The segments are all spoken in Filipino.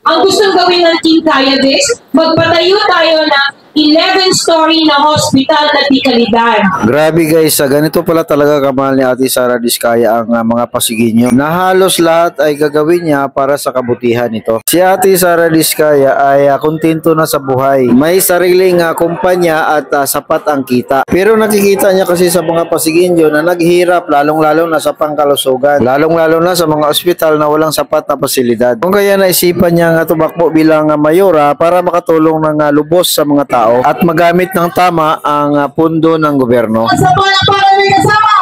Ang gustong gawin ng Team Kaya This, magpatayo tayo ng 11-story na hospital na di kalidad. Grabe guys, ganito pala talaga kamahal ni Ate Sara Diskaya ang mga Pasigueño na halos lahat ay gagawin niya para sa kabutihan nito. Si Ate Sara Diskaya ay kontento na sa buhay. May sariling kumpanya at sapat ang kita. Pero nakikita niya kasi sa mga Pasigueño na naghihirap lalong-lalo na sa pangkalusugan. Lalong-lalo na sa mga ospital na walang sapat na pasilidad. Kung kaya naisipan niya tumakbo bilang mayora para makatulong ng lubos sa mga tao at magamit ng tama ang pundo ng gobyerno. Sa mga para may kasama,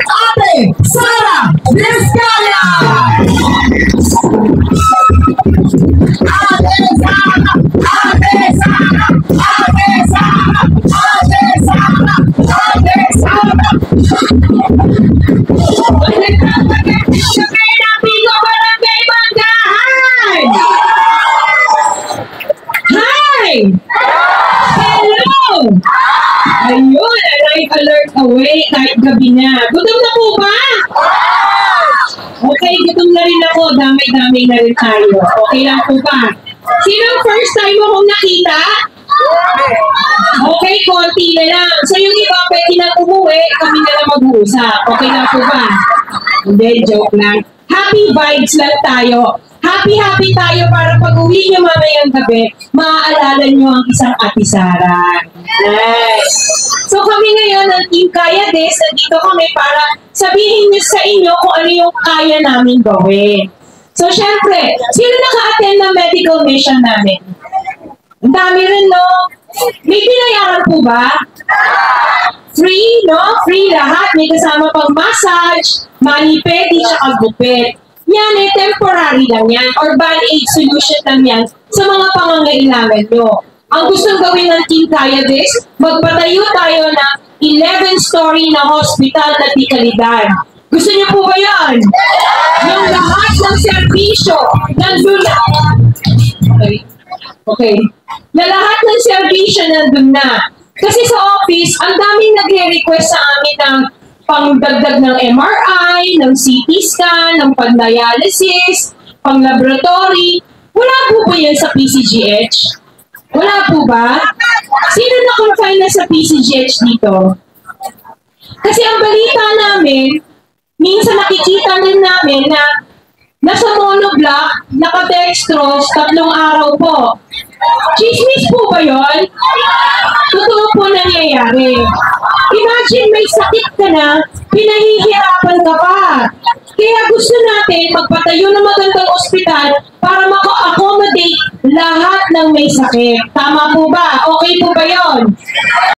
Ate Sara Diskaya! Ate Sara! Ate Sara! Ate Sara! Ate Sara! Ate Sara! Hello! Ayun, live alert away kahit gabi na. Gutom na po ba? Okay, gutom na rin ako. Damay-damay na rin tayo. Okay lang po ba? Sinong first time mo kong nakita? Okay, konti na lang. So yung iba, pwede na umuwi, kami na lang mag-uusap. Okay lang po ba? Hindi, joke lang. Happy vibes lang tayo. Happy tayo para pag-uwi nyo mamayang gabi, maaalala nyo ang isang Ate Sara. Nice. So kami ngayon, ang Team Kaya This, nandito kami para sabihin nyo sa inyo kung ano yung kaya namin gawin. So syempre, sino naka-attend ng medical mission namin? Ang dami rin, no? May binayaran po ba? Free, no? Free lahat. May kasama pang massage, mani-pedi, tsaka gupit. Yan eh, temporary lang yan or band-aid solution lang yan sa mga pangangailangan nyo. Ang gustong gawin ng Team Kaya This, magpatayo tayo ng 11-story na hospital na di kalidad. Gusto niyo po ba yan? Yung lahat ng serbisyo nandun na. Okay. Na lahat ng serbisyo nandun na. Kasi sa office, ang daming nagre-request sa amin ng pangdagdag ng MRI, ng CT scan, ng pang-dialysis, pang-laboratory. Wala po ba yan sa PCGH? Wala po ba? Sino na-confine na sa PCGH dito? Kasi ang balita namin, minsan nakikita din namin na nasa monoblock, naka-dextrose, 3 araw po. Chismis po ba yun? Totoo po nangyayari. Imagine may sakit ka na, pinahihirapan ka pa. Kaya gusto natin magpatayo ng magandang ospital para maka-accommodate lahat ng may sakit. Tama po ba? Okay po ba yun?